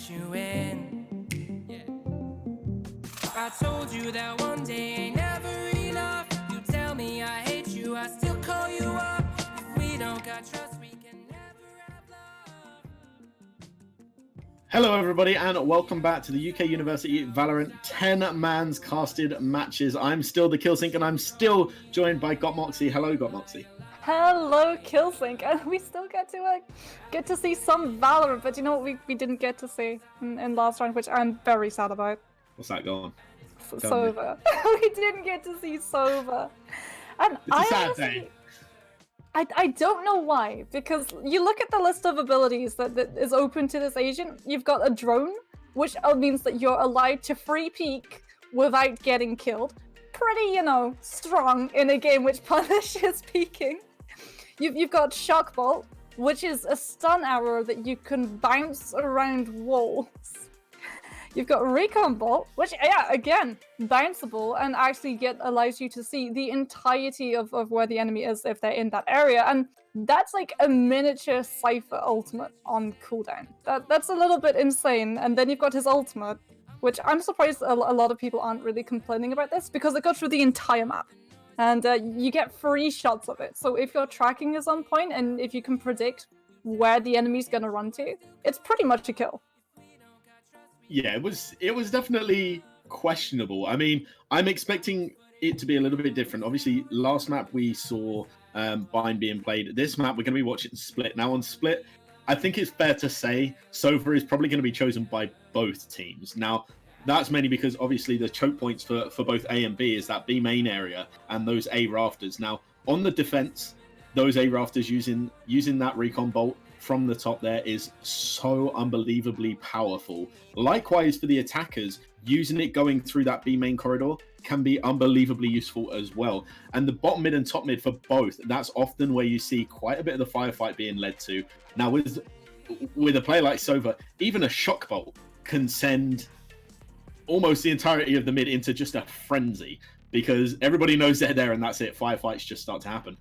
let you in. Yeah. I told you that one day ain't never enough. You tell me I hate you, I still call you up. If we don't got trust, we can never have love. Hello everybody and welcome back to the UK University Valorant 10-man's casted matches. I'm still the Killsync and I'm still joined by GotMoxie. Hello GotMoxie. Hello, Killsync, and we still get to see some Valorant, but you know what we didn't get to see in last round, which I'm very sad about. What's that going? Sova. We didn't get to see Sova, and It's a sad day. I don't know why, because you look at the list of abilities that is open to this agent. You've got a drone, which means that you're allowed to free peek without getting killed. Pretty, strong in a game which punishes peeking. You've got Shock Bolt, which is a stun arrow that you can bounce around walls. You've got Recon Bolt, which, again, bounceable and actually allows you to see the entirety of where the enemy is if they're in that area. And that's like a miniature Cypher ultimate on cooldown. That's a little bit insane. And then you've got his ultimate, which I'm surprised a lot of people aren't really complaining about this, because it goes through the entire map. And you get free shots of it. So if your tracking is on point and if you can predict where the enemy's going to run to, it's pretty much a kill. Yeah, it was definitely questionable. I mean, I'm expecting it to be a little bit different. Obviously, last map we saw Bind being played. This map we're going to be watching Split. Now on Split, I think it's fair to say Sova is probably going to be chosen by both teams. Now, that's mainly because obviously the choke points for both A and B is that B main area and those A rafters. Now, on the defense, those A rafters using that Recon Bolt from the top there is so unbelievably powerful. Likewise for the attackers, using it going through that B main corridor can be unbelievably useful as well. And the bottom mid and top mid for both, that's often where you see quite a bit of the firefight being led to. Now with a player like Sova, even a Shock Bolt can send almost the entirety of the mid into just a frenzy, because everybody knows they're there and that's it. Firefights just start to happen.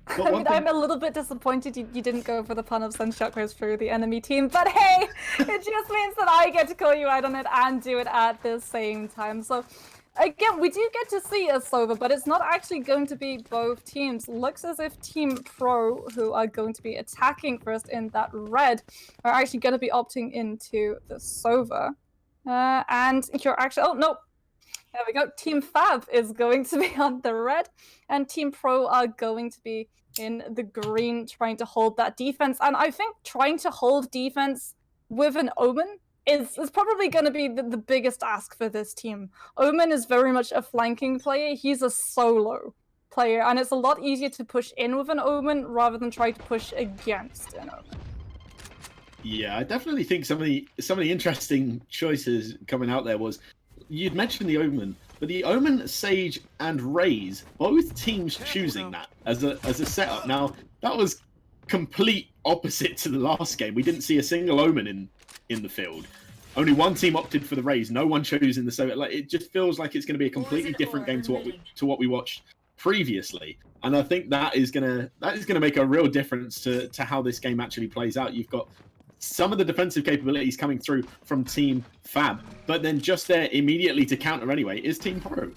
I'm a little bit disappointed you didn't go for the pun of send shockwaves through the enemy team, but hey, it just means that I get to call you out on it and do it at the same time. So again, we do get to see a Sova, but it's not actually going to be both teams. Looks as if Team Pro, who are going to be attacking first in that red, are actually going to be opting into the Sova. And you're actually... Oh, no. There we go. Team Fab is going to be on the red, and Team Pro are going to be in the green, trying to hold that defense. And I think trying to hold defense with an Omen is probably going to be the biggest ask for this team. Omen is very much a flanking player. He's a solo player, and it's a lot easier to push in with an Omen rather than try to push against an Omen. Yeah, I definitely think some of the interesting choices coming out there was, you'd mentioned the Omen, but the Omen, Sage, and Raze, both teams choosing that as a setup. Now, that was complete opposite to the last game. We didn't see a single Omen in the field. Only one team opted for the Raze. No one chose in the Sova. Like, it just feels like it's going to be a completely different game to what we watched previously. And I think that is gonna make a real difference to how this game actually plays out. You've got some of the defensive capabilities coming through from Team Fab, but then just there immediately to counter anyway is Team Pro.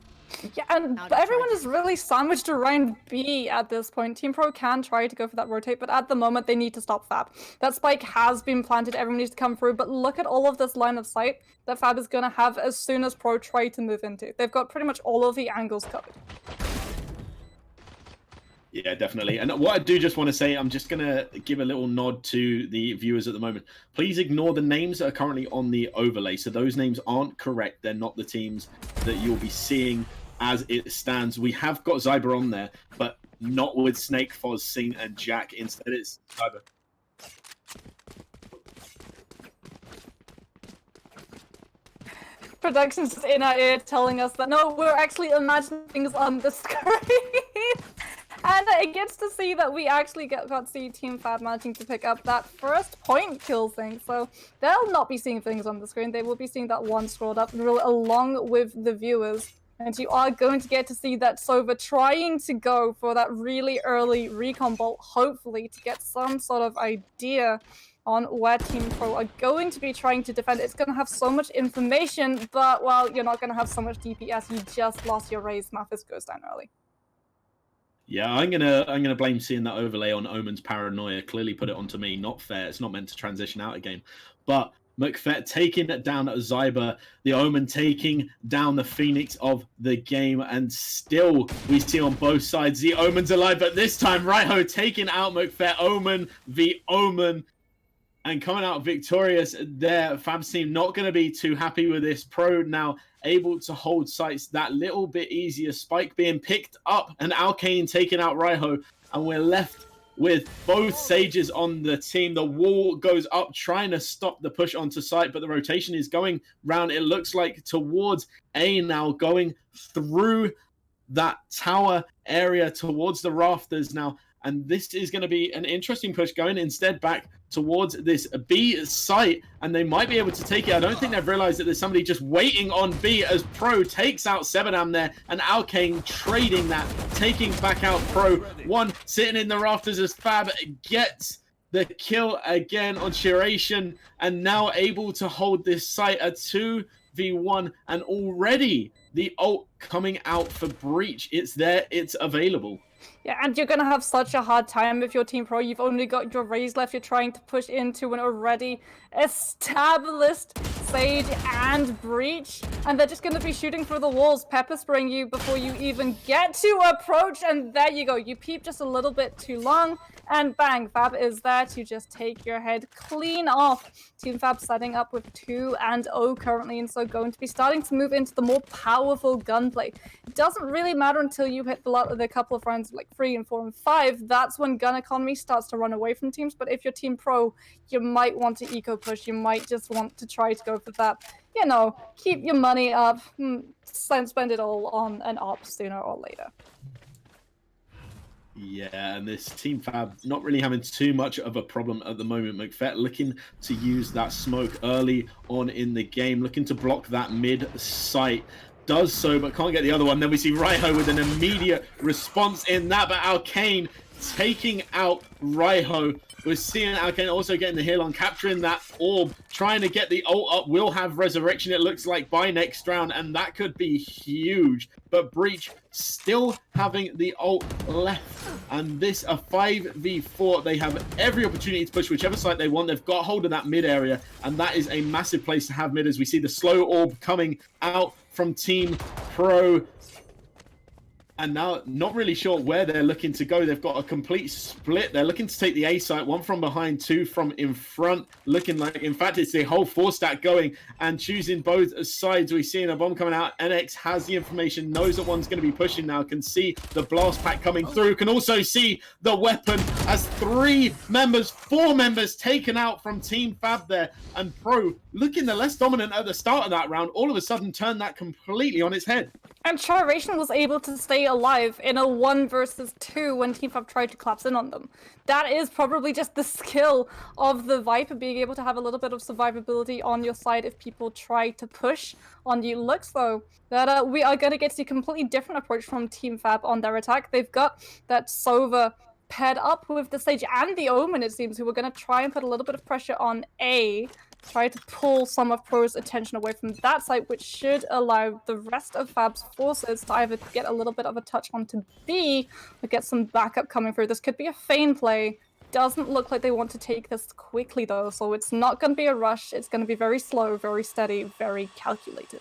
Yeah, and everyone is really sandwiched around B at this point. Team Pro can try to go for that rotate, but at the moment they need to stop Fab. That spike has been planted, everyone needs to come through, but look at all of this line of sight that Fab is going to have as soon as Pro try to move into. They've got pretty much all of the angles covered. Yeah, definitely. And what I do just want to say, I'm just going to give a little nod to the viewers at the moment. Please ignore the names that are currently on the overlay. So those names aren't correct. They're not the teams that you'll be seeing as it stands. We have got Zyber on there, but not with Snake, Foz, Sing, and Jack. Instead, it's Zyber. Production's just in our ear telling us that no, we're actually imagining things on the screen. And it gets to see that we actually got to see Team Fab managing to pick up that first point kill thing. So they'll not be seeing things on the screen. They will be seeing that one scrolled up along with the viewers. And you are going to get to see that Sova trying to go for that really early recon bolt, hopefully to get some sort of idea on where Team Pro are going to be trying to defend. It's going to have so much information, but, well, you're not going to have so much DPS. You just lost your Raze. Mathis goes down early. Yeah, I'm gonna blame seeing that overlay on Omen's paranoia. Clearly put it onto me. Not fair. It's not meant to transition out again. But McFett taking down Zyber, the Omen taking down the Phoenix of the game, and still we see on both sides the Omen's alive, but this time Raiho taking out McFett. Omen v Omen, and coming out victorious there. Fab's team not going to be too happy with this. Pro now able to hold sites that little bit easier. Spike being picked up and Alkane taking out Raiho, and we're left with both Sages on the team. The wall goes up trying to stop the push onto site, but the rotation is going round, it looks like, towards A now, going through that tower area towards the rafters now. And this is going to be an interesting push, going instead back towards this B site, and they might be able to take it. I don't think they've realized that there's somebody just waiting on B as Pro takes out Sebadam there, and Alkane trading that, taking back out Pro. One sitting in the rafters as Fab gets the kill again on Shiration, and now able to hold this site a 2v1, and already the ult coming out for Breach. It's there, it's available. Yeah, and you're going to have such a hard time if you're Team Pro. You've only got your Raze left. You're trying to push into an already established Sage and Breach. And they're just going to be shooting through the walls, pepper spraying you before you even get to approach. And there you go. You peep just a little bit too long. And bang, Fab is there to just take your head clean off. Team Fab setting up with 2-0 currently, and so going to be starting to move into the more powerful gunplay. It doesn't really matter until you hit the couple of rounds like 3 and 4 and 5. That's when gun economy starts to run away from teams. But if you're Team Pro, you might want to eco push. You might just want to try to go for that, you know, keep your money up, spend it all on an op sooner or later. Yeah, and this Team Fab not really having too much of a problem at the moment. McFett looking to use that smoke early on in the game, looking to block that mid site. Does so, but can't get the other one. Then we see Raiho with an immediate response in that, but Alkane taking out Raiho. We're seeing Alkane also getting the heal on, capturing that orb, trying to get the ult up. Will have resurrection, it looks like, by next round, and that could be huge. But Breach still having the ult left, and this a 5v4. They have every opportunity to push whichever side they want. They've got hold of that mid area, and that is a massive place to have mid, as we see the slow orb coming out from Team Pro. And now not really sure where they're looking to go. They've got a complete split. They're looking to take the A site, 1 from behind, 2 from in front. Looking like, in fact, it's the whole 4-stack going and choosing both sides. We're seeing a bomb coming out. NX has the information, knows that one's going to be pushing now, can see the blast pack coming through, can also see the weapon as 4 members taken out from Team Fab there. And Pro, looking the less dominant at the start of that round, all of a sudden turned that completely on its head. And Charation was able to stay alive in a 1 versus 2 when Team Fab tried to collapse in on them. That is probably just the skill of the Viper, being able to have a little bit of survivability on your side if people try to push on you. Looks though that we are going to get to a completely different approach from Team Fab on their attack. They've got that Sova paired up with the Sage and the Omen, it seems, who are going to try and put a little bit of pressure on A, try to pull some of Pro's attention away from that side, which should allow the rest of Fab's forces to either get a little bit of a touch onto B or get some backup coming through. This could be a feign play. Doesn't look like they want to take this quickly though, so it's not going to be a rush. It's going to be very slow, very steady, very calculated.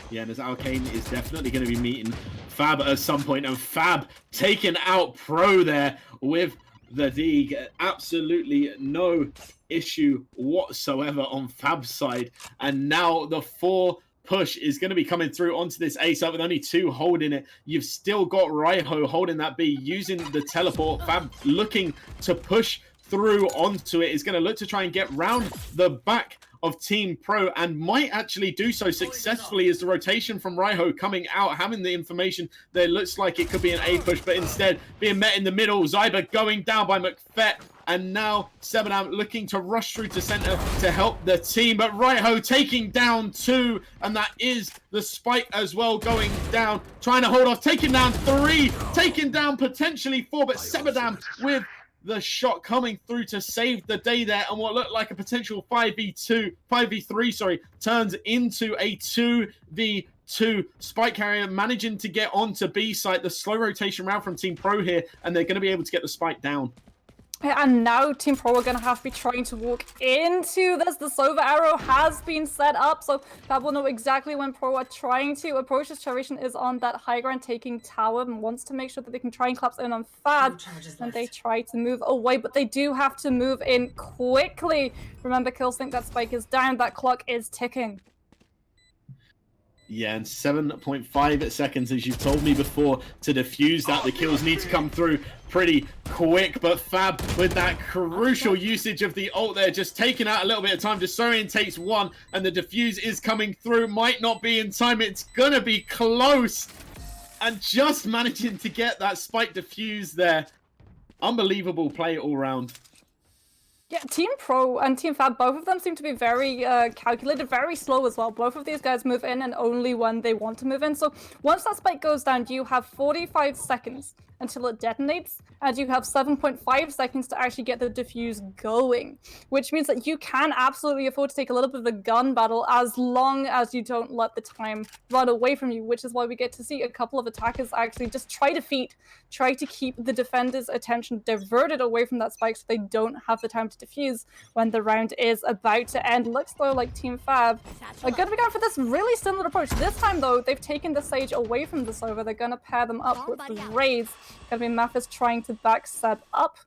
Yeah, and as Alkane is definitely going to be meeting Fab at some point, and Fab taking out Pro there with the Deeg. Absolutely no issue whatsoever on Fab's side. And now the 4 push is going to be coming through onto this A site with only 2 holding it. You've still got Raiho holding that B, using the teleport. Fab looking to push through onto it. Is going to look to try and get round the back of Team Pro, and might actually do so successfully, as the rotation from Raiho coming out, having the information that it looks like it could be an A push, but instead being met in the middle. Zyber going down by McFett, and now Sebadam looking to rush through to center to help the team, but Raiho taking down 2, and that is the Spike as well going down, trying to hold off, taking down 3, taking down potentially 4, but Sebadam with the shot coming through to save the day there, and what looked like a potential 5v3, sorry, turns into a 2v2. Spike carrier managing to get onto B site. The slow rotation round from Team Pro here, and they're going to be able to get the spike down. And now Team Pro are going to have to be trying to walk into this. The Sova arrow has been set up, so Fab will know exactly when Pro are trying to approach. This Generation is on that high ground taking tower and wants to make sure that they can try and collapse in on Fab. And they try to move away, but they do have to move in quickly. Remember, Kills think that spike is down. That clock is ticking. Yeah, and 7.5 seconds, as you've told me before, to defuse that. The kills need to come through pretty quick, but Fab, with that crucial usage of the ult there, just taking out a little bit of time. Desorian takes one, and the defuse is coming through. Might not be in time. It's going to be close. And just managing to get that spike defuse there. Unbelievable play all round. Yeah, Team Pro and Team Fab, both of them seem to be very calculated, very slow as well. Both of these guys move in and only when they want to move in. So once that spike goes down, you have 45 seconds until it detonates, and you have 7.5 seconds to actually get the defuse going, which means that you can absolutely afford to take a little bit of a gun battle as long as you don't let the time run away from you, which is why we get to see a couple of attackers actually just try to keep the defenders' attention diverted away from that spike so they don't have the time to defuse when the round is about to end. Looks though like Team Fab are going to be going for this really similar approach. This time though, they've taken the Sage away from the Sova. They're going to pair them up with the Raze. Going to be Mathis trying to backstab up.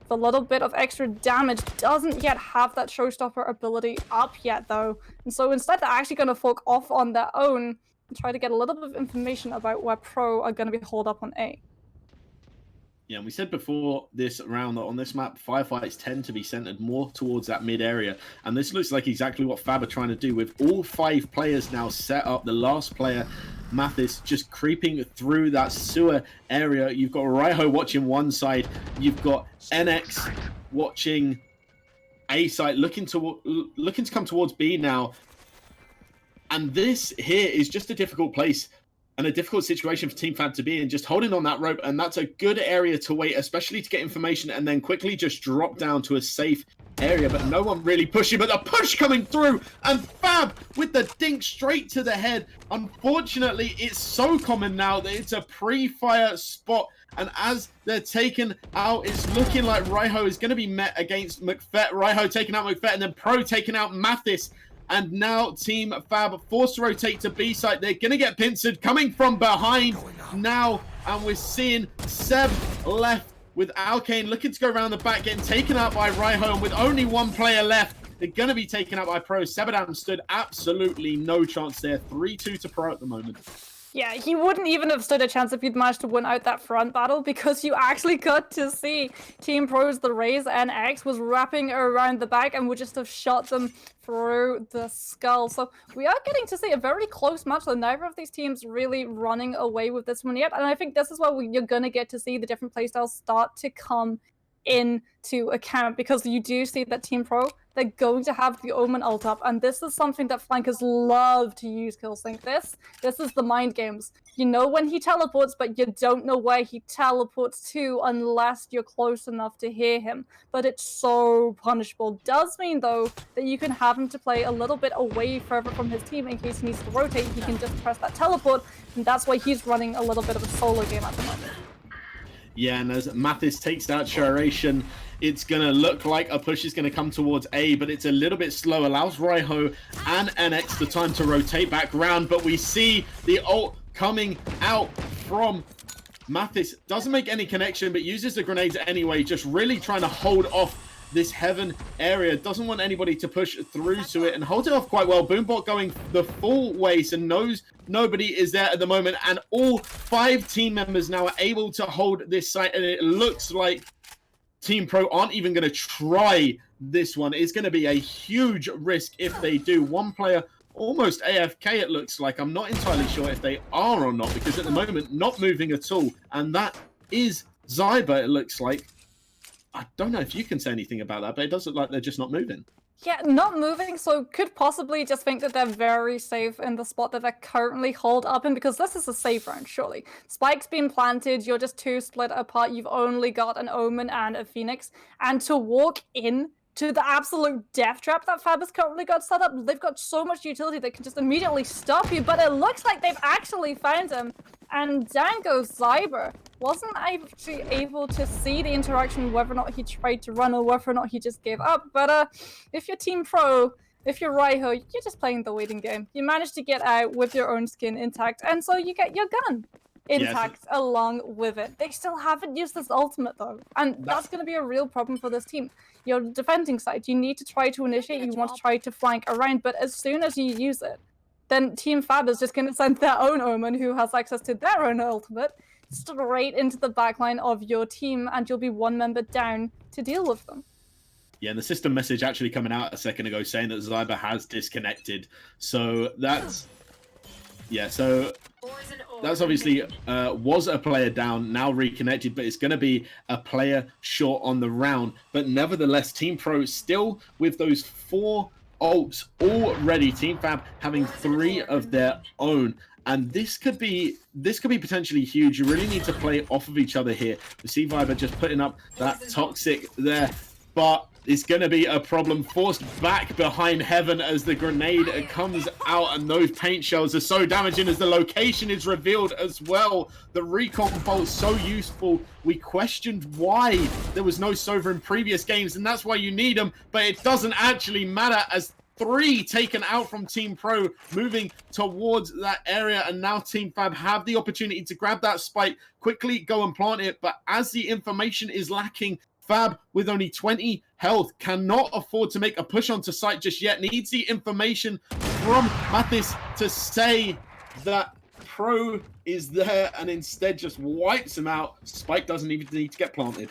The little bit of extra damage doesn't yet have that showstopper ability up yet though. And so instead they're actually going to fork off on their own and try to get a little bit of information about where Pro are going to be holed up on A. Yeah, and we said before this round that on this map, firefights tend to be centered more towards that mid area. And this looks like exactly what Fab are trying to do with all 5 players now set up. The last player, Mathis, just creeping through that sewer area. You've got Raiho watching one side. You've got NX watching A side, looking to come towards B now. And this here is just a difficult place and a difficult situation for Team Fab to be in, just holding on that rope, and that's a good area to wait, especially to get information and then quickly just drop down to a safe area, but no one really pushing, but the push coming through, and Fab with the dink straight to the head. Unfortunately, it's so common now that it's a pre-fire spot, and as they're taken out, it's looking like Raiho is going to be met against McFett. Raiho taking out McFett, and then Pro taking out Mathis. And now Team Fab forced to rotate to B site. They're going to get pincered coming from behind now. And we're seeing Seb left with Alkane looking to go around the back, getting taken out by Raiho. And with only one player left, they're going to be taken out by Pro. Sebadam stood absolutely no chance there. 3-2 to Pro at the moment. Yeah, he wouldn't even have stood a chance if you'd managed to win out that front battle, because you actually got to see Team Pro's the Raze NX was wrapping around the back and would just have shot them through the skull. So we are getting to see a very close match, though neither of these teams really running away with this one yet. And I think this is where you're going to get to see the different playstyles start to come into account, because you do see that Team Pro, they're going to have the Omen ult up, and this is something that flankers love to use, Killsync. This is the mind games. You know when he teleports, but you don't know where he teleports to unless you're close enough to hear him. But it's so punishable. Does mean, though, that you can have him to play a little bit away further from his team in case he needs to rotate. He can just press that teleport, and that's why he's running a little bit of a solo game at the moment. Yeah, and as Mathis takes that Generation, it's going to look like a push is going to come towards A, but it's a little bit slow. Allows Raiho and NX the time to rotate back round, but we see the ult coming out from Mathis. Doesn't make any connection, but uses the grenades anyway, just really trying to hold off this heaven area. Doesn't want anybody to push through to it, and holds it off quite well. Boombot going the full way, so knows nobody is there at the moment, and all 5 team members now are able to hold this site, and it looks like Team Pro aren't even going to try this one. It's going to be a huge risk if they do. One player almost AFK, it looks like. I'm not entirely sure if they are or not, because at the moment, not moving at all, and that is Zyber, it looks like. I don't know if you can say anything about that, but it does look like they're just not moving. Yeah, not moving, so could possibly just think that they're very safe in the spot that they're currently holed up in, because this is a safe round, surely. Spike's been planted, you're just 2 split apart, you've only got an Omen and a Phoenix, and to walk in to the absolute death trap that Fab has currently got set up, they've got so much utility that can just immediately stop you, but it looks like they've actually found him, and down goes Zyber. Wasn't actually able to see the interaction, whether or not he tried to run or whether or not he just gave up. But if you're Team Pro, if you're Raiho, you're just playing the waiting game. You managed to get out with your own skin intact, and so you get your gun intact along with it. They still haven't used this ultimate though, and that's going to be a real problem for this team. Your defending side, you need to try to initiate, you want to try to flank around, but as soon as you use it, then Team Fab is just going to send their own Omen, who has access to their own ultimate, straight into the backline of your team, and you'll be 1 member down to deal with them. Yeah, and the system message actually coming out a second ago saying that Zyber has disconnected. So that's... Yeah, so that's obviously was a player down, now reconnected, but it's going to be a player short on the round. But nevertheless, Team Pro still with those 4 ults already. Team Fab having 3 of their own. And this could be potentially huge. You really need to play off of each other here. We see Viper just putting up that toxic there, but it's going to be a problem forced back behind Heaven as the grenade comes out, and those paint shells are so damaging as the location is revealed as well. The recon pulse so useful. We questioned why there was no Sova in previous games, and that's why you need them, but it doesn't actually matter as 3 taken out from Team Pro, moving towards that area, and now Team Fab have the opportunity to grab that spike, quickly go and plant it, but as the information is lacking, Fab, with only 20 health, cannot afford to make a push onto site just yet, needs the information from Mathis to say that Pro is there, and instead just wipes him out. Spike doesn't even need to get planted.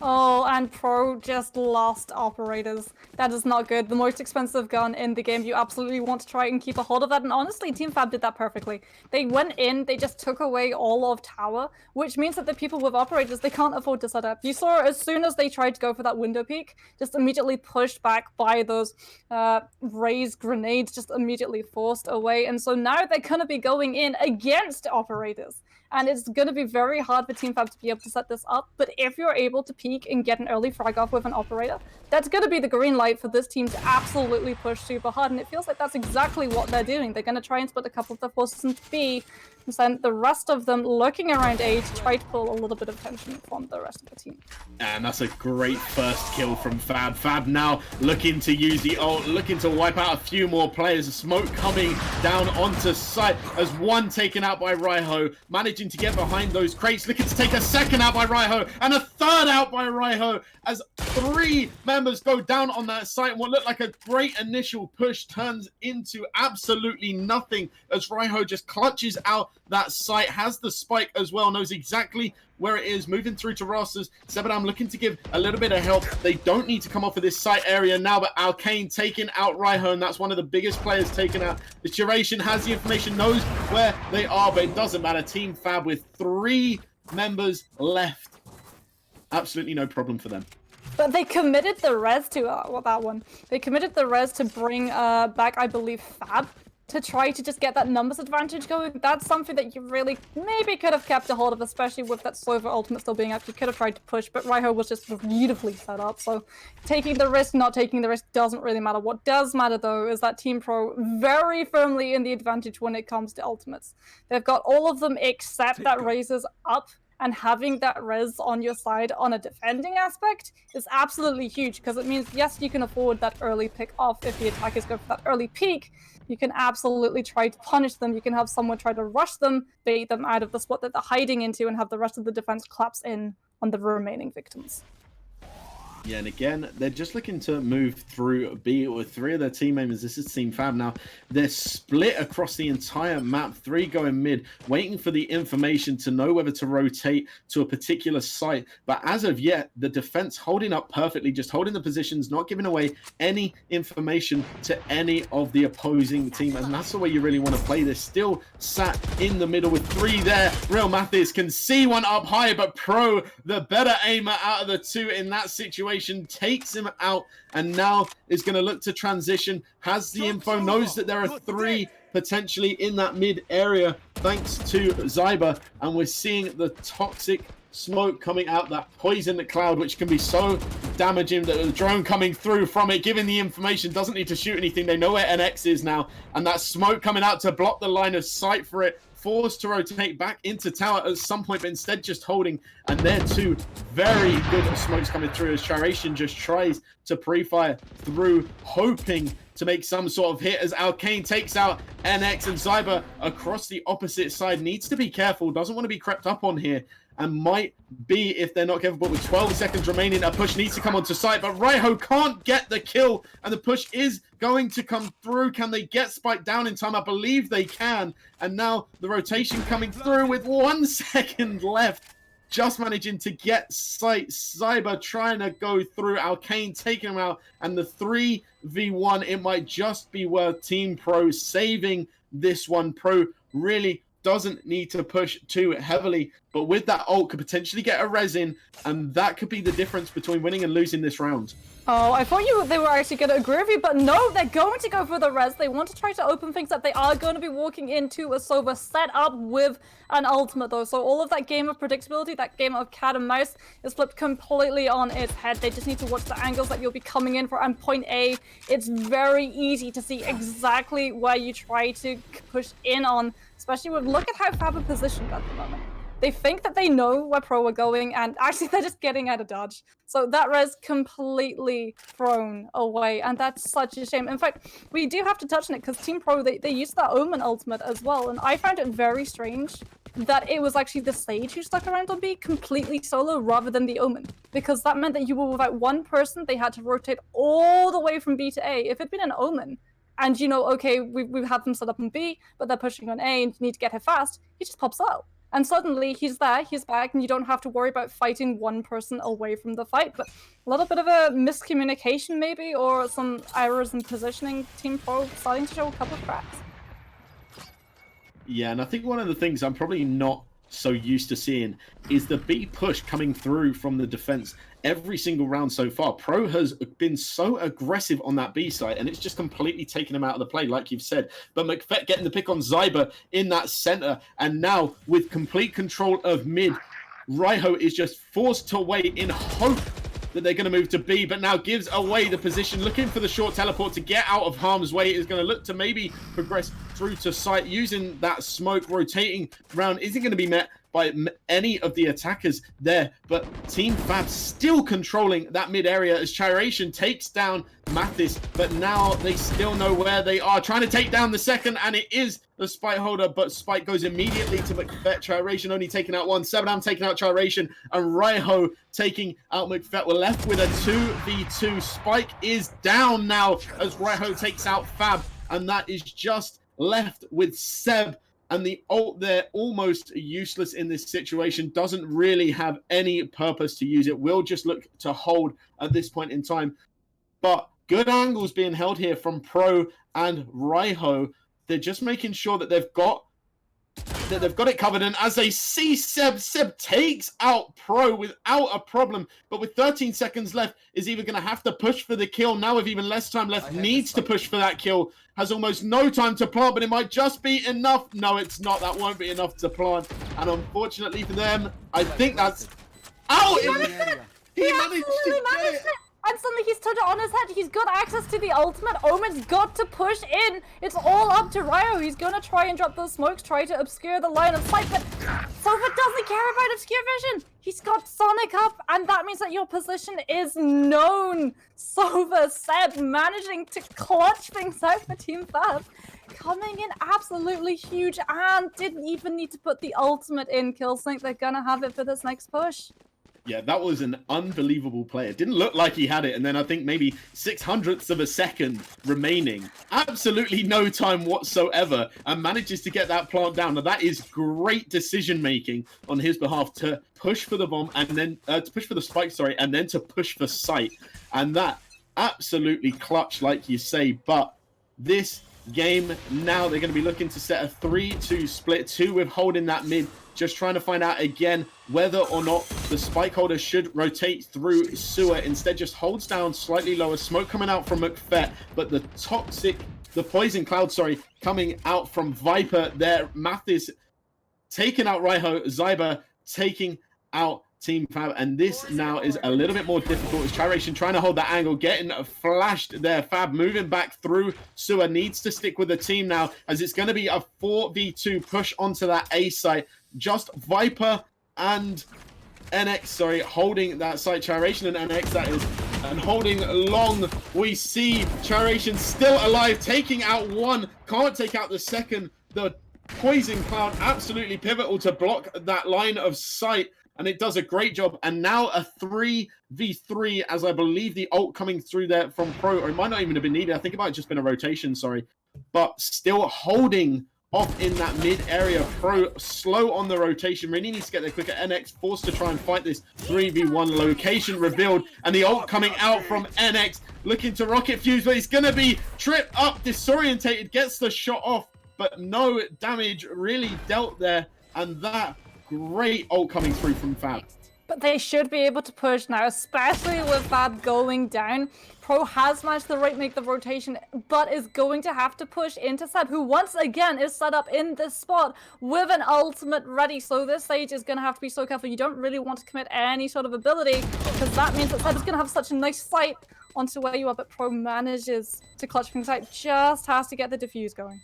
Oh, and Pro just lost operators. That is not good. The most expensive gun in the game. You absolutely want to try and keep a hold of that. And honestly, Team Fab did that perfectly. They went in, they just took away all of tower, which means that the people with operators, they can't afford to set up. You saw as soon as they tried to go for that window peek, just immediately pushed back by those raised grenades, just immediately forced away. And so now they're going to be going in against operators. And it's going to be very hard for Team Fab to be able to set this up. But if you're able to peek and get an early frag off with an operator, that's going to be the green light for this team to absolutely push super hard. And it feels like that's exactly what they're doing. They're going to try and split a couple of their forces into B, and send the rest of them looking around A to try to pull a little bit of tension from the rest of the team. And that's a great first kill from Fab. Fab now looking to use the ult, looking to wipe out a few more players. Smoke coming down onto site as 1 taken out by Raiho, managing to get behind those crates, looking to take a 2nd out by Raiho, and a 3rd out by Raiho as 3 members go down on that site. And what looked like a great initial push turns into absolutely nothing as Raiho just clutches out that site, has the spike as well, knows exactly where it is, moving through to Rosters. Sebadam looking to give a little bit of help. They don't need to come off of this site area now, but Alkane taking out Raiho, and that's one of the biggest players taken out. The Duration has the information, knows where they are, but it doesn't matter. Team Fab with 3 members left. Absolutely no problem for them. But they committed the res to that one. They committed the res to bring back, I believe, Fab, to try to just get that numbers advantage going. That's something that you really maybe could have kept a hold of, especially with that Sova ultimate still being up. You could have tried to push, but Raiho was just beautifully set up. So taking the risk, not taking the risk doesn't really matter. What does matter, though, is that Team Pro very firmly in the advantage when it comes to ultimates. They've got all of them except that raises up, and having that res on your side on a defending aspect is absolutely huge, because it means, yes, you can afford that early pick off if the attackers go for that early peek. You can absolutely try to punish them. You can have someone try to rush them, bait them out of the spot that they're hiding into, and have the rest of the defense collapse in on the remaining victims. Yeah, and again, they're just looking to move through B with 3 of their team members. This is Team Fab now. They're split across the entire map, 3 going mid, waiting for the information to know whether to rotate to a particular site. But as of yet, the defense holding up perfectly, just holding the positions, not giving away any information to any of the opposing team. And that's the way you really want to play this. Still sat in the middle with 3 there. Real Mathis can see one up high, but Pro, the better aimer out of the 2 in that situation. situation, takes him out, and now is going to look to transition, has the info, knows that there are 3 potentially in that mid area thanks to Zyber, and we're seeing the toxic smoke coming out, that poison cloud, which can be so damaging. That the drone coming through from it, giving the information, doesn't need to shoot anything. They know where NX is now, and that smoke coming out to block the line of sight for it, forced to rotate back into tower at some point, but instead just holding. And there 2 very good smokes coming through as Chiration just tries to pre-fire through, hoping to make some sort of hit as Alkane takes out NX, and Zyber across the opposite side needs to be careful, doesn't want to be crept up on here, and might be, if they're not careful. But with 12 seconds remaining, a push needs to come onto site, but Raiho can't get the kill, and the push is going to come through. Can they get Spike down in time? I believe they can, and now the rotation coming through with 1 second left. Just managing to get sight. Zyber trying to go through. Alkane taking him out, and the 3v1, it might just be worth Team Pro saving this one. Pro really doesn't need to push too heavily, but with that ult could potentially get a res in, and that could be the difference between winning and losing this round. Oh, I thought they were actually going to agree with you, but no, they're going to go for the res. They want to try to open things up. They are going to be walking into a Sova set up with an ultimate, though. So all of that game of predictability, that game of cat and mouse, is flipped completely on its head. They just need to watch the angles that you'll be coming in for. And point A, it's very easy to see exactly where you try to push in on, especially with, look at how Fab are positioned at the moment. They think that they know where Pro are going, and actually they're just getting out of dodge. So that res completely thrown away, and that's such a shame. In fact, we do have to touch on it, because Team Pro, they used that Omen ultimate as well, and I found it very strange that it was actually the Sage who stuck around on B completely solo rather than the Omen, because that meant that you were without one person. They had to rotate all the way from B to A. If it'd been an Omen, and you know, okay, we have them set up on B, but they're pushing on A, and you need to get here fast, he just pops out. And suddenly he's there, he's back, and you don't have to worry about fighting one person away from the fight. But a little bit of a miscommunication maybe, or some errors in positioning. Team Pro starting to show a couple of cracks. Yeah, and I think one of the things I'm probably not so used to seeing is the B push coming through from the defense every single round so far. Pro has been so aggressive on that B side, and it's just completely taken him out of the play, like you've said. But McFett getting the pick on Zyber in that center, and now with complete control of mid, Raiho is just forced to wait in hope that they're going to move to B, but now gives away the position, looking for the short teleport to get out of harm's way. Is going to look to maybe progress through to site, using that smoke, rotating round. Isn't going to be met by any of the attackers there, but Team Fab still controlling that mid area as Chiration takes down Mathis, but now they still know where they are, trying to take down the second, and it is the Spike holder, but Spike goes immediately to McFett. Chiration only taking out one, 7am taking out Chiration, and Raiho taking out McFett. We're left with a 2v2. Spike is down now as Raiho takes out Fab, and that is just left with Seb. And the ult there, almost useless in this situation, doesn't really have any purpose to use it. Will just look to hold at this point in time. But good angles being held here from Pro and Raiho. They're just making sure that they've got it covered. And as they see Seb takes out Pro without a problem. But with 13 seconds left, is either going to have to push for the kill. Now with even less time left, needs to push for that kill. Has almost no time to plant, but it might just be enough. No, it's not. That won't be enough to plant. And unfortunately for them, I think that's out. He managed to get it. And suddenly he's turned it on his head. He's got access to the ultimate. Omen's got to push in. It's all up to Raiho. He's going to try and drop those smokes, try to obscure the line of sight, but Sova doesn't care about obscure vision. He's got Sonic up, and that means that your position is known. Sova, Seb managing to clutch things out for Team Fab. Coming in absolutely huge, and didn't even need to put the ultimate in. Killsync, they're going to have it for this next push. Yeah, that was an unbelievable play. It didn't look like he had it, and then I think maybe 0.06 of a second remaining. Absolutely no time whatsoever, and manages to get that plant down. Now that is great decision-making on his behalf to push for the bomb, and then to push for the spike, sorry, and then to push for sight. And that absolutely clutch, like you say, but this game now, they're going to be looking to set a 3-2 split, 2 with holding that mid, just trying to find out again whether or not the spike holder should rotate through sewer. Instead, just holds down slightly lower. Smoke coming out from McFett, but the poison cloud, sorry, coming out from Viper there. Mathis taking out Raiho, Zyber taking out Team Fab, and this now is a little bit more difficult. It's Gyration trying to hold that angle, getting flashed there. Fab moving back through sewer, needs to stick with the team now, as it's going to be a 4v2 push onto that A site. Just Viper and NX, sorry, holding that site. Gyration and NX, that is, and holding long. We see Gyration still alive, taking out one, can't take out the second. The poison cloud absolutely pivotal to block that line of sight, and it does a great job. And now a 3v3, as I believe the ult coming through there from Pro, or it might not even have been needed. I think it might have just been a rotation, sorry. But still holding off in that mid area. Pro slow on the rotation, really needs to get there quicker. NX forced to try and fight this 3v1. Location revealed, and the ult coming out from NX, looking to rocket fuse, but he's going to be tripped up, disorientated, gets the shot off, but no damage really dealt there. And that great ult coming through from Fab. But they should be able to push now, especially with Fab going down. Pro has managed to make the rotation, but is going to have to push into Seb, who once again is set up in this spot with an ultimate ready. So this Sage is going to have to be so careful. You don't really want to commit any sort of ability, because that means that Seb is going to have such a nice sight onto where you are, but Pro manages to clutch things out, just has to get the defuse going.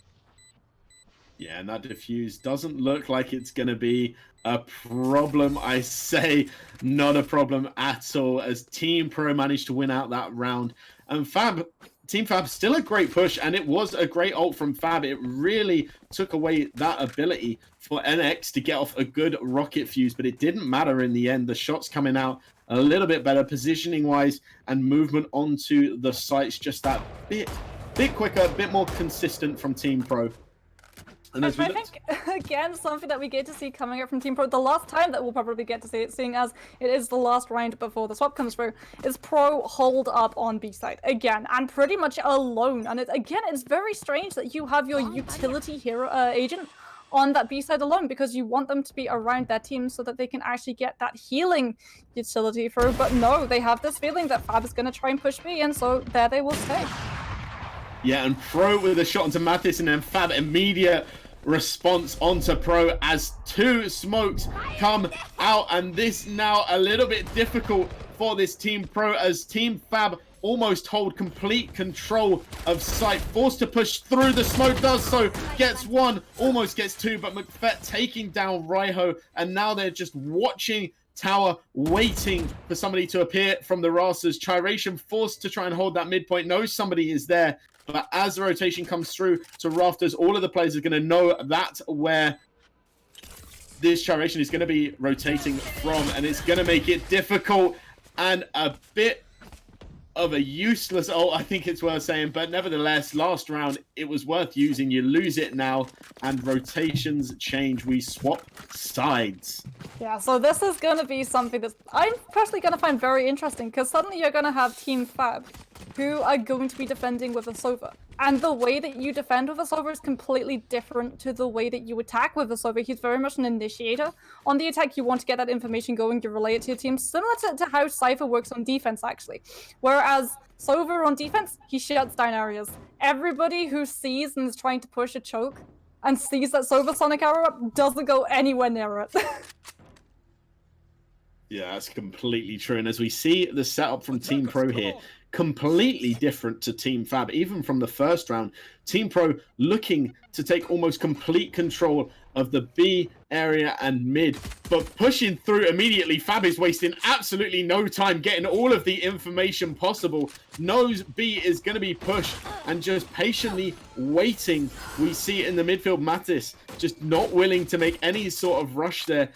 Yeah, and that defuse doesn't look like it's going to be a problem. I say not a problem at all, as Team Pro managed to win out that round. And Team Fab, still a great push, and it was a great ult from Fab. It really took away that ability for NX to get off a good rocket fuse, but it didn't matter in the end. The shots coming out a little bit better positioning-wise, and movement onto the sites just that bit quicker, a bit more consistent from Team Pro. And I think, again, something that we get to see coming up from Team Pro, the last time that we'll probably get to see it, seeing as it is the last round before the swap comes through, is Pro hold up on B side again, and pretty much alone. And it's very strange that you have your utility hero agent on that B side alone, because you want them to be around their team so that they can actually get that healing utility through. But no, they have this feeling that Fab is going to try and push B, and so there they will stay. Yeah, and Pro with a shot onto Mathis, and then Fab immediate response onto Pro as two smokes come out. And this now a little bit difficult for this Team Pro, as Team Fab almost hold complete control of site. Forced to push through, the smoke does so, gets one, almost gets two, but McFett taking down Raiho, and now they're just watching tower, waiting for somebody to appear from the rafters. Gyration forced to try and hold that midpoint, knows somebody is there, but as the rotation comes through to rafters, all of the players are going to know that's where this Gyration is going to be rotating from, and it's going to make it difficult and a bit of a useless ult, I think it's worth saying, but nevertheless, last round, it was worth using. You lose it now, and rotations change. We swap sides. Yeah, so this is going to be something that I'm personally going to find very interesting, because suddenly you're going to have Team Fab, who are going to be defending with a Sova. And the way that you defend with a Sova is completely different to the way that you attack with a Sova. He's very much an initiator. On the attack, you want to get that information going, you relay it to your team, similar to how Cypher works on defense, actually. Whereas Sova on defense, he shuts down areas. Everybody who sees and is trying to push a choke and sees that Sova Sonic arrow up doesn't go anywhere near it. Yeah, that's completely true. And as we see the setup from Team Pro here, completely different to Team Fab. Even from the first round, Team Pro looking to take almost complete control of the B area and mid, but pushing through immediately. Fab is wasting absolutely no time getting all of the information possible. Knows B is going to be pushed and just patiently waiting. We see in the midfield, Mathis just not willing to make any sort of rush there.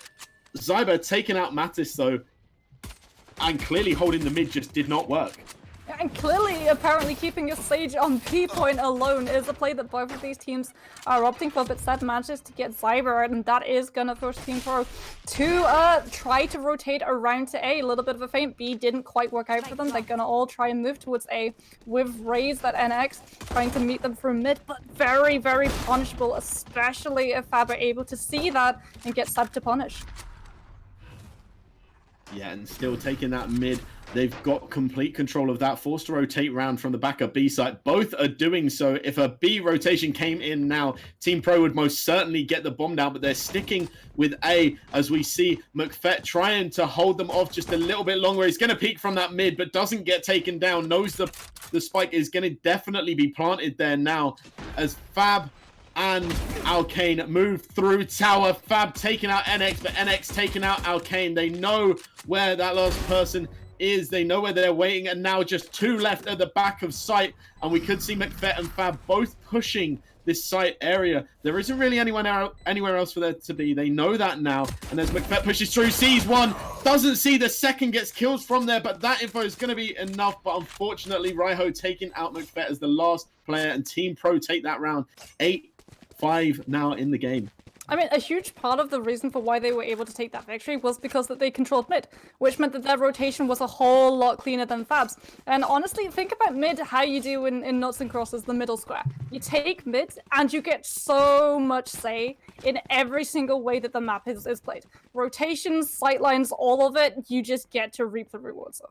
Zyber taking out Mathis though, and clearly holding the mid just did not work. And clearly, apparently, keeping a Sage on B point alone is a play that both of these teams are opting for, but Seth manages to get Zyber, and that is gonna force Team Pro to try to rotate around to A. A little bit of a feint. B didn't quite work out for them. They're gonna all try and move towards A with Raze that NX trying to meet them through mid, but very, very punishable, especially if Fab are able to see that and get Seb to punish. Yeah, and still taking that mid. They've got complete control of that. Forced to rotate round from the back of B site. Both are doing so. If a B rotation came in now, Team Pro would most certainly get the bomb down, but they're sticking with A as we see McFett trying to hold them off just a little bit longer. He's going to peek from that mid, but doesn't get taken down. Knows the spike is going to definitely be planted there now as Fab and Alkane move through tower. Fab taking out NX, but NX taking out Alkane. They know where that last person is. They know where they're waiting, and now just two left at the back of site, and we could see McFett and Fab both pushing this site area. There isn't really anywhere else for there to be. They know that now, and as McFett pushes through, sees one, doesn't see the second, gets kills from there, but that info is going to be enough. But unfortunately, Raiho taking out McFett as the last player, and Team Pro take that round 8-5 now in the game. I mean, a huge part of the reason for why they were able to take that victory was because that they controlled mid, which meant that their rotation was a whole lot cleaner than Fab's. And honestly, think about mid, how you do in Nuts and Crosses, the middle square. You take mid, and you get so much say in every single way that the map is played. Rotations, sightlines, all of it, you just get to reap the rewards of.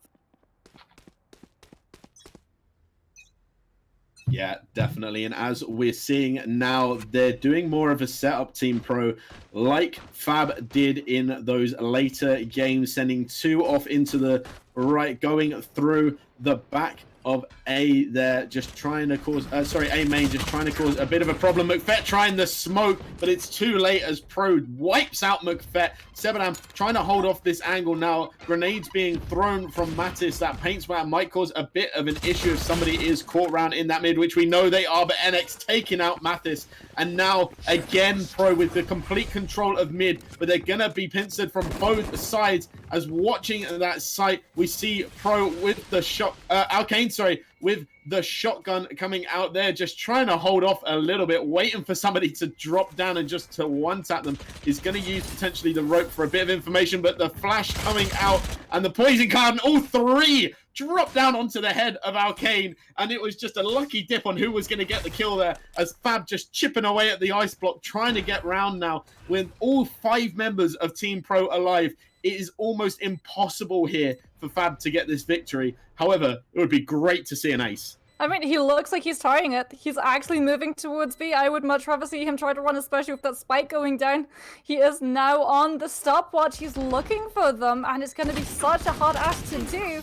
Yeah, definitely. And as we're seeing now, they're doing more of a setup, Team Pro, like Fab did in those later games, sending two off into the right, going through the back of A there, just trying to cause, A main, just trying to cause a bit of a problem. McFett trying the smoke, but it's too late as Pro wipes out McFett. Sebanam trying to hold off this angle now. Grenades being thrown from Mattis. That paint splat might cause a bit of an issue if somebody is caught round in that mid, which we know they are, but NX taking out Mattis. And now, again, Pro with the complete control of mid, but they're going to be pincered from both sides. As watching that site, we see Pro with the shot, Alkane, with the shotgun coming out there, just trying to hold off a little bit, waiting for somebody to drop down and just to one-tap them. He's going to use potentially the rope for a bit of information, but the flash coming out and the poison card, and all three drop down onto the head of Alkane, and it was just a lucky dip on who was going to get the kill there, as Fab just chipping away at the ice block, trying to get round now with all 5 members of Team Pro alive. It is almost impossible here for Fab to get this victory. However, it would be great to see an ace. I mean, he looks like he's trying it. He's actually moving towards B. I would much rather see him try to run, especially with that spike going down. He is now on the stopwatch. He's looking for them, and it's going to be such a hard ask to do.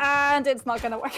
And it's not going to work.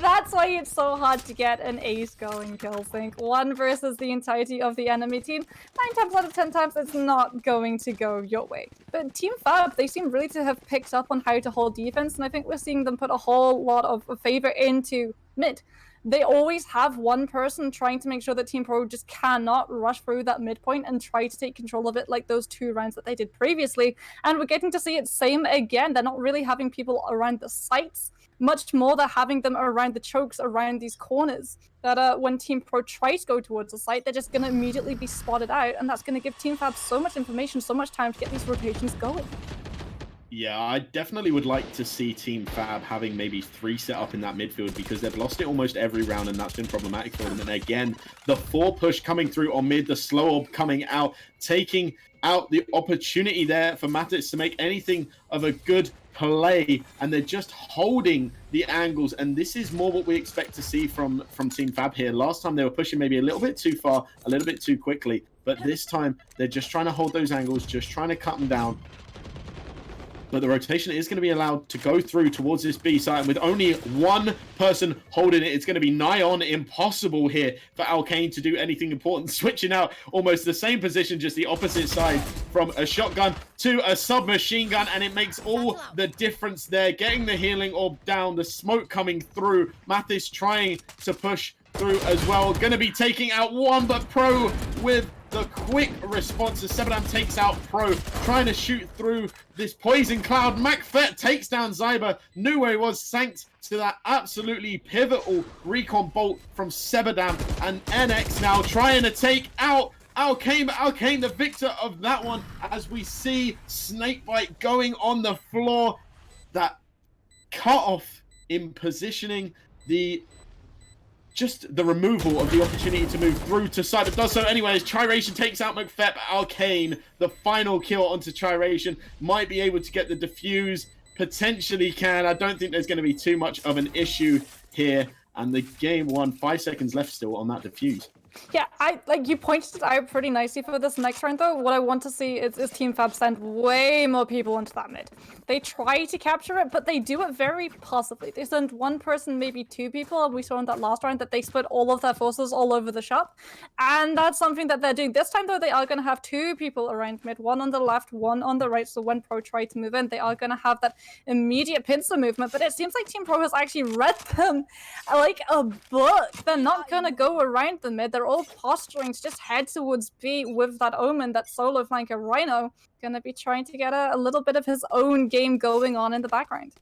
That's why it's so hard to get an ace going, Killsync. 1 versus the entirety of the enemy team. 9 times out of 10 times, it's not going to go your way. But Team Fab, they seem really to have picked up on how to hold defense, and I think we're seeing them put a whole lot of favor into mid. They always have one person trying to make sure that Team Pro just cannot rush through that midpoint and try to take control of it like those 2 rounds that they did previously. And we're getting to see it same again. They're not really having people around the sites. Much more, they're having them around the chokes, around these corners. That when Team Pro try to go towards the site, they're just going to immediately be spotted out. And that's going to give Team Fab so much information, so much time to get these rotations going. Yeah, I definitely would like to see Team Fab having maybe 3 set up in that midfield, because they've lost it almost every round, and that's been problematic for them. And again, the 4 push coming through on mid, the slow orb coming out, taking out the opportunity there for Mattis to make anything of a good play, and they're just holding the angles. And this is more what we expect to see from Team Fab here. Last time they were pushing maybe a little bit too far, a little bit too quickly, but this time they're just trying to hold those angles, just trying to cut them down. But the rotation is going to be allowed to go through towards this B site. And with only 1 person holding it, it's going to be nigh on impossible here for Alkane to do anything important. Switching out almost the same position, just the opposite side, from a shotgun to a submachine gun. And it makes all the difference there. Getting the healing orb down, the smoke coming through. Mattis trying to push through as well. Going to be taking out 1, but Pro with the quick response as Sebadam takes out Pro, trying to shoot through this poison cloud. McFett takes down Zyber, knew where he was, thanks to that absolutely pivotal recon bolt from Sebadam, and NX now trying to take out Alkane, but Alkane the victor of that one, as we see Snakebite going on the floor. That cut off in positioning, the removal of the opportunity to move through to Cyber does so anyways. Chiration takes out McFett, but Alkane, the final kill onto Chiration, might be able to get the defuse, potentially can. I don't think there's going to be too much of an issue here, and the game won. 5 seconds left still on that defuse. Yeah, you pointed it out pretty nicely for this next round though. What I want to see is Team Fab send way more people into that mid. They try to capture it, but they do it very passively. They send one person, maybe two people, and we saw in that last round that they split all of their forces all over the shop. And that's something that they're doing. This time though, they are going to have two people around mid, one on the left, one on the right. So when Pro try to move in, they are going to have that immediate pincer movement. But it seems like Team Pro has actually read them like a book. They're not going to go around the mid. They're all posturing to just head towards B with that Omen, that solo flanker Rhino, gonna be trying to get a little bit of his own game going on in the background.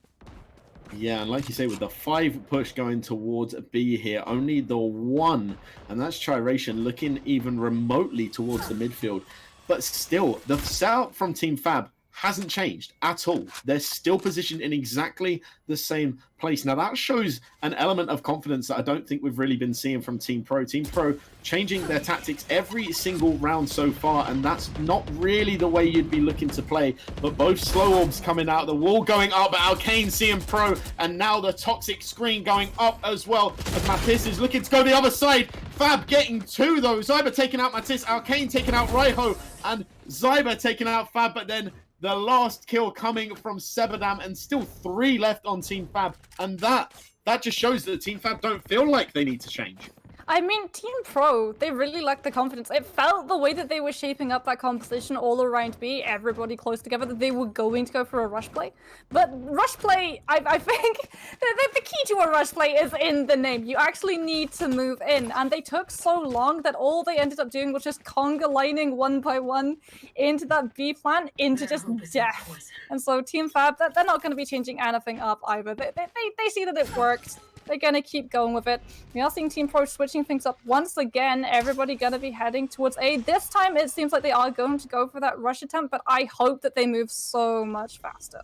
Yeah, and like you say, with the 5 push going towards B here, only the 1, and that's Chiration looking even remotely towards the midfield. But still, the setup from Team Fab hasn't changed at all. They're still positioned in exactly the same place. Now that shows an element of confidence that I don't think we've really been seeing from Team Pro. Team Pro changing their tactics every single round so far, and that's not really the way you'd be looking to play. But both slow orbs coming out, the wall going up, but Alkane seeing Pro, and now the toxic screen going up as well, as Matisse is looking to go the other side. Fab getting 2 though. Zyber taking out Matisse, Alkane taking out Raiho, and Zyber taking out Fab, but then the last kill coming from Sebadam, and still 3 left on Team Fab. And that just shows that Team Fab don't feel like they need to change. I mean, Team Pro, they really lacked the confidence. It felt the way that they were shaping up that composition all around B, everybody close together, that they were going to go for a rush play. But rush play, I think, the key to a rush play is in the name. You actually need to move in. And they took so long that all they ended up doing was just conga lining one by one into that B plan, into just death. And so Team Fab, they're not going to be changing anything up either. They see that it worked. They're gonna keep going with it. We are seeing Team Pro switching things up once again. Everybody gonna be heading towards A. This time it seems like they are going to go for that rush attempt, but I hope that they move so much faster.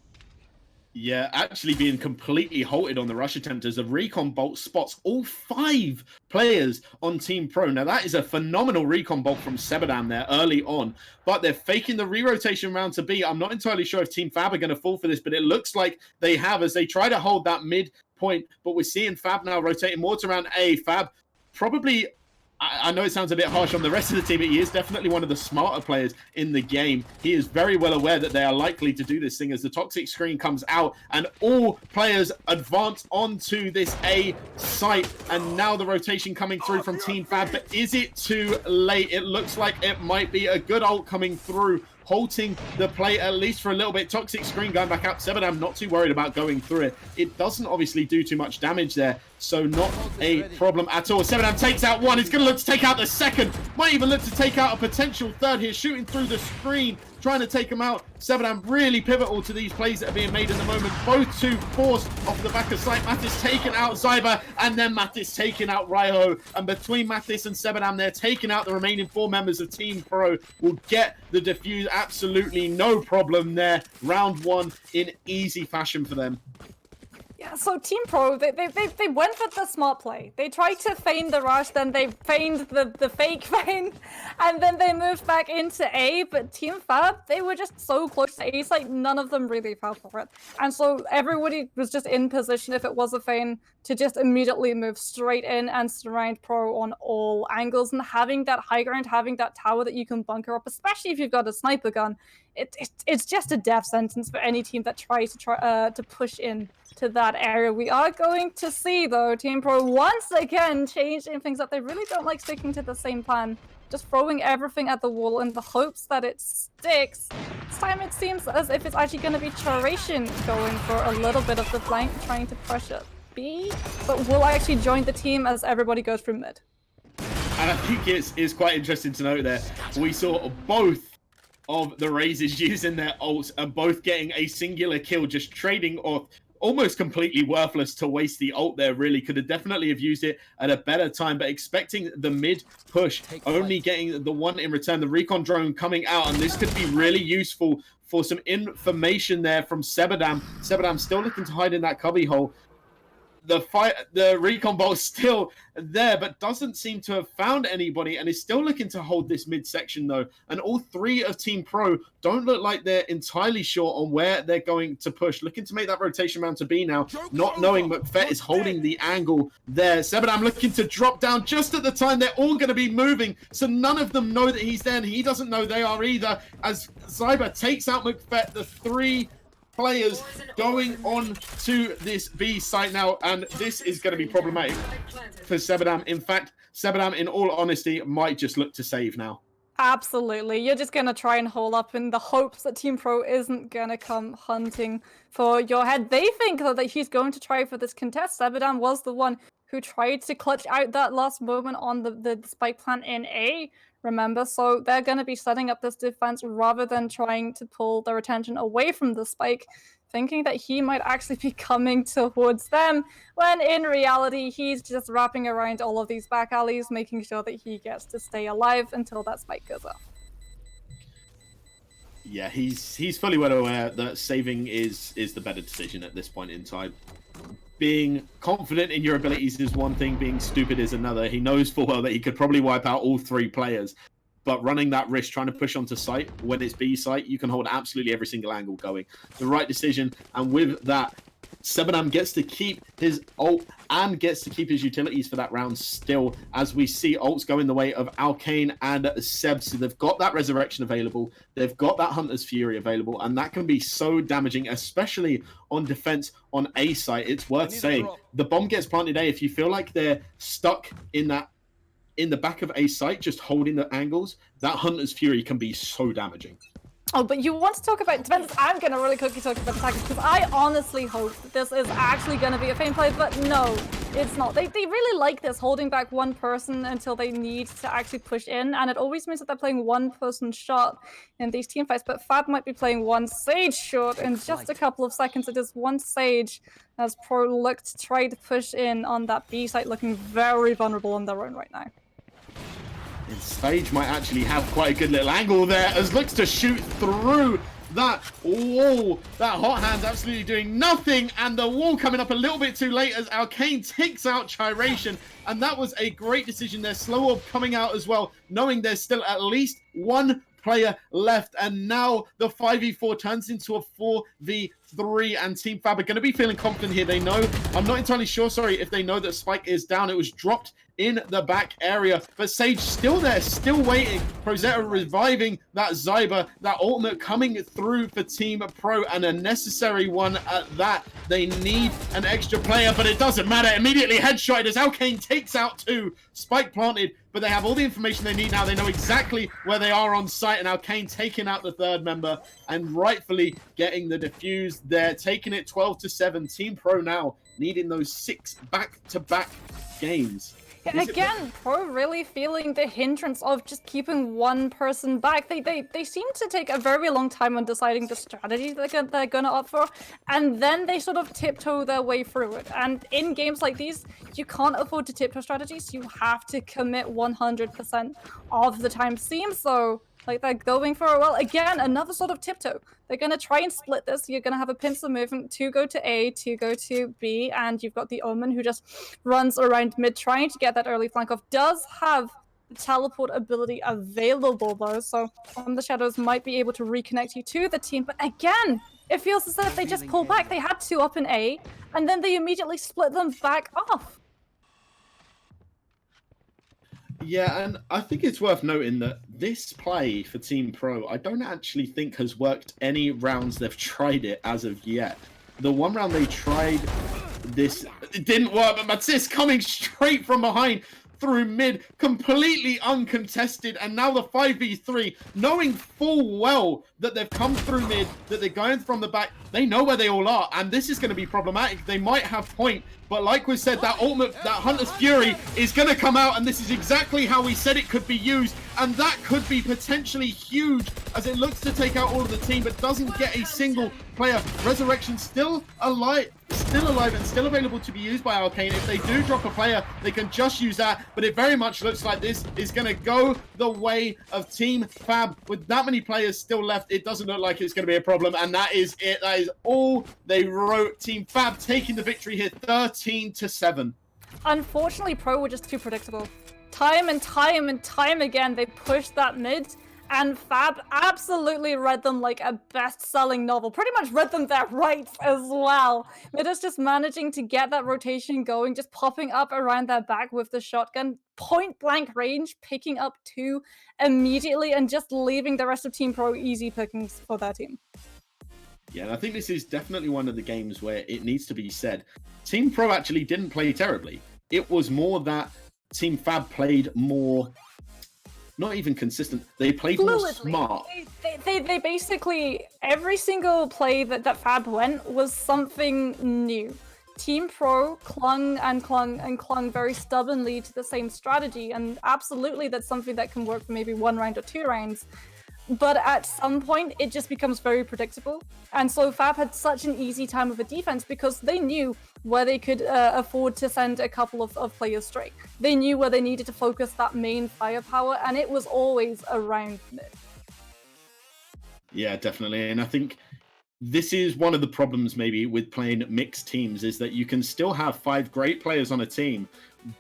Yeah, actually being completely halted on the rush attempt as a recon bolt spots all 5 players on Team Pro. Now that is a phenomenal recon bolt from Sebadam there early on, but they're faking the re-rotation round to B. I'm not entirely sure if Team Fab are going to fall for this, but it looks like they have as they try to hold that mid point. But we're seeing Fab now rotating more to around A. Fab probably, I know it sounds a bit harsh on the rest of the team, but he is definitely one of the smarter players in the game. He is very well aware that they are likely to do this thing as the toxic screen comes out and all players advance onto this A site. And now the rotation coming through from Team Fab, but is it too late? It looks like it might be a good ult coming through, halting the play at least for a little bit. Toxic screen going back out. Sebadam not too worried about going through it. It doesn't obviously do too much damage there, so not a problem at all. Sebadam takes out 1. He's going to look to take out the 2nd. Might even look to take out a potential 3rd here, shooting through the screen, trying to take him out. Sebadam really pivotal to these plays that are being made in the moment. Both 2 forced off the back of sight. Mattis taking out Zyber, and then Mattis taking out Raiho. And between Mattis and Sebadam, they're taking out the remaining 4 members of Team Pro. Will get the defuse, absolutely no problem there. Round 1 in easy fashion for them. Yeah, so Team Pro, they went for the smart play. They tried to feign the rush, then they feigned the fake feign, and then they moved back into A, but Team Fab, they were just so close to A, it's like none of them really fell for it. And so everybody was just in position, if it was a feign, to just immediately move straight in and surround Pro on all angles. And having that high ground, having that tower that you can bunker up, especially if you've got a sniper gun, it's just a death sentence for any team that tries to push in to that area. We are going to see, though, Team Pro once again changing things up. They really don't like sticking to the same plan, just throwing everything at the wall in the hopes that it sticks. This time it seems as if it's actually going to be Chiration going for a little bit of the flank, trying to push it B, but will actually join the team as everybody goes through mid. And I think it's quite interesting to note there, we saw both of the Razors using their ults and both getting a singular kill, just trading off. Almost completely worthless to waste the ult there, really. Could have definitely have used it at a better time, but expecting the mid push, only getting the one in return. The recon drone coming out, and this could be really useful for some information there from Sebadam. Sebadam still looking to hide in that cubby hole. The recon bolt still there, but doesn't seem to have found anybody, and is still looking to hold this midsection though. And all three of Team Pro don't look like they're entirely sure on where they're going to push. Looking to make that rotation round to B now, not knowing McFett is holding the angle there. Sebadam looking to drop down just at the time they're all going to be moving, so none of them know that he's there, and he doesn't know they are either. As Zyber takes out McFett, the three players going on to this B site now, and this is going to be problematic for Sebadam. In fact, Sebadam, in all honesty, might just look to save now. Absolutely. You're just going to try and hole up in the hopes that Team Pro isn't going to come hunting for your head. They think that he's going to try for this contest. Sebadam was the one who tried to clutch out that last moment on the spike plant in A, remember? So they're going to be setting up this defense rather than trying to pull their attention away from the spike, thinking that he might actually be coming towards them, when in reality, he's just wrapping around all of these back alleys, making sure that he gets to stay alive until that spike goes off. Yeah, he's fully well aware that saving is the better decision at this point in time. Being confident in your abilities is one thing, being stupid is another. He knows full well that he could probably wipe out all three players, but running that risk, trying to push onto site when it's B site, you can hold absolutely every single angle going. The right decision, and with that, Sebadam gets to keep his ult and gets to keep his utilities for that round still, as we see ults go in the way of Alkane and Seb. So they've got that resurrection available, they've got that Hunter's Fury available, and that can be so damaging, especially on defense on A site. It's worth saying, the bomb gets planted A. If you feel like they're stuck in the back of A site, just holding the angles, that Hunter's Fury can be so damaging. Oh, but you want to talk about defense? I'm going to really quickly talk about attackers, because I honestly hope that this is actually going to be a Fame play, but no, it's not. They really like this, holding back one person until they need to actually push in, and it always means that they're playing one person short in these team fights, but Fab might be playing one Sage short in just a couple of seconds. It is one Sage as Pro look to try to push in on that B site, looking very vulnerable on their own right now. And Sage might actually have quite a good little angle there, as looks to shoot through that wall. That hot hand's absolutely doing nothing, and the wall coming up a little bit too late as Alkane takes out Gyration, and that was a great decision there. Slow Orb coming out as well, knowing there's still at least one player left, and now the 5v4 turns into a 4v3, and Team Fab are going to be feeling confident here. They know, I'm not entirely sure, sorry, if they know that Spike is down. It was dropped in the back area, but Sage still there, still waiting. Prozetta reviving that Zyber, that ultimate coming through for Team Pro, and a necessary one at that. They need an extra player, but it doesn't matter. Immediately headshot as Alkane takes out two. Spike planted, but they have all the information they need now. They know exactly where they are on site, and Alkane taking out the third member and rightfully getting the defuse there, taking it 12-7. Team Pro now needing those 6 back-to-back games. And again, Pro really feeling the hindrance of just keeping one person back. They seem to take a very long time on deciding the strategy they're going to opt for, and then they sort of tiptoe their way through it. And in games like these, you can't afford to tiptoe strategies. You have to commit 100% of the time. Seems though like they're going for, well, again, another sort of tiptoe. They're going to try and split this. You're going to have a pincer movement to go to A, to go to B, and you've got the Omen who just runs around mid trying to get that early flank off. Does have the teleport ability available though, so From the Shadows might be able to reconnect you to the team. But again, it feels as if they just pull back. They had 2 up in A, and then they immediately split them back off. Yeah, and I think it's worth noting that this play for Team Pro, I don't actually think has worked any rounds they've tried it as of yet. The one round they tried this, it didn't work, but Matisse coming straight from behind, through mid, completely uncontested, and now the 5v3, knowing full well that they've come through mid, that they're going from the back, they know where they all are, and this is going to be problematic. They might have point, but like we said, that ultimate, that Hunter's Fury is going to come out, and this is exactly how we said it could be used, and that could be potentially huge as it looks to take out all of the team, but doesn't get a single player. Resurrection still alive and still available to be used by Arcane. If they do drop a player, they can just use that, but it very much looks like this is going to go the way of Team Fab. With that many players still left, it doesn't look like it's going to be a problem, and that is it. That is all they wrote. Team Fab taking the victory here, 13-7. Unfortunately, Pro were just too predictable. Time and time again, they pushed that mid, and Fab absolutely read them like a best-selling novel. Pretty much read them their rights as well. Mid is just managing to get that rotation going, just popping up around their back with the shotgun, point-blank range, picking up 2 immediately, and just leaving the rest of Team Pro easy pickings for their team. Yeah, and I think this is definitely one of the games where it needs to be said. Team Pro actually didn't play terribly. It was more that Team Fab played more, not even consistent, they played more smart. They basically, every single play that Fab went was something new. Team Pro clung very stubbornly to the same strategy, and absolutely that's something that can work for maybe 1 round or 2 rounds. But at some point, it just becomes very predictable. And so Fab had such an easy time with the defense because they knew where they could afford to send a couple of players straight. They knew where they needed to focus that main firepower, and it was always around mid. Yeah, definitely. And I think this is one of the problems maybe with playing mixed teams, is that you can still have 5 great players on a team,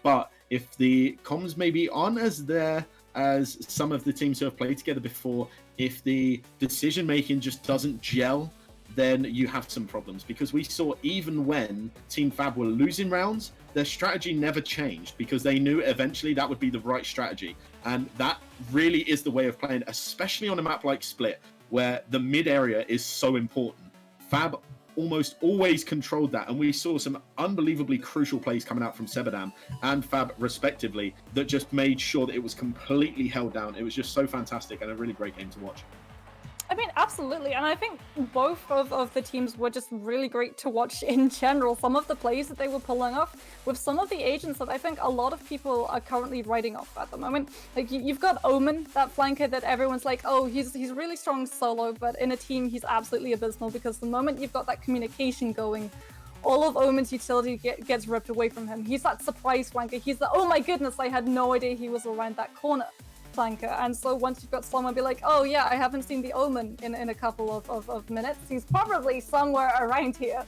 but if the comms maybe aren't as there as some of the teams who have played together before, if the decision making just doesn't gel, then you have some problems. Because we saw even when Team Fab were losing rounds, their strategy never changed because they knew eventually that would be the right strategy. And that really is the way of playing, especially on a map like Split, where the mid area is so important. Fab almost always controlled that, and we saw some unbelievably crucial plays coming out from Sebadam and Fab respectively that just made sure that it was completely held down. It was just so fantastic and a really great game to watch. I mean, absolutely, and I think both of the teams were just really great to watch in general. Some of the plays that they were pulling off with some of the agents that I think a lot of people are currently writing off at the moment. Like, you've got Omen, that flanker that everyone's like, oh, he's really strong solo, but in a team he's absolutely abysmal, because the moment you've got that communication going, all of Omen's utility gets ripped away from him. He's that surprise flanker. He's the, oh my goodness, I had no idea he was around that corner flanker. And so once you've got someone be like, oh yeah, I haven't seen the Omen in a couple of minutes, he's probably somewhere around here,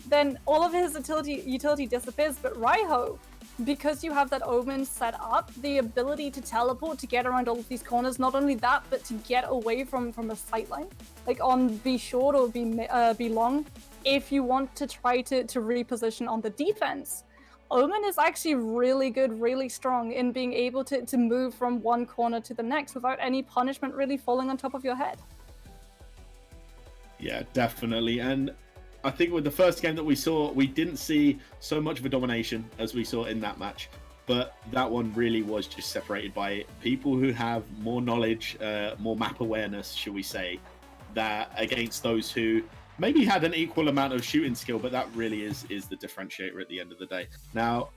then all of his utility disappears. But Raiho, because you have that Omen set up, the ability to teleport, to get around all of these corners, not only that, but to get away from a sightline, like on be short or be long, if you want to try to reposition on the defense. Omen is actually really good, really strong in being able to move from one corner to the next without any punishment really falling on top of your head. Yeah, definitely. And I think with the first game that we saw, we didn't see so much of a domination as we saw in that match. But that one really was just separated by people who have more knowledge, more map awareness, shall we say, that against those who maybe had an equal amount of shooting skill, but that really is the differentiator at the end of the day. Now,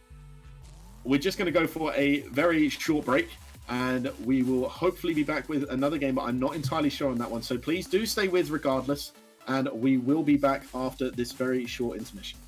we're just going to go for a very short break, and we will hopefully be back with another game, but I'm not entirely sure on that one. So please do stay with regardless, and we will be back after this very short intermission.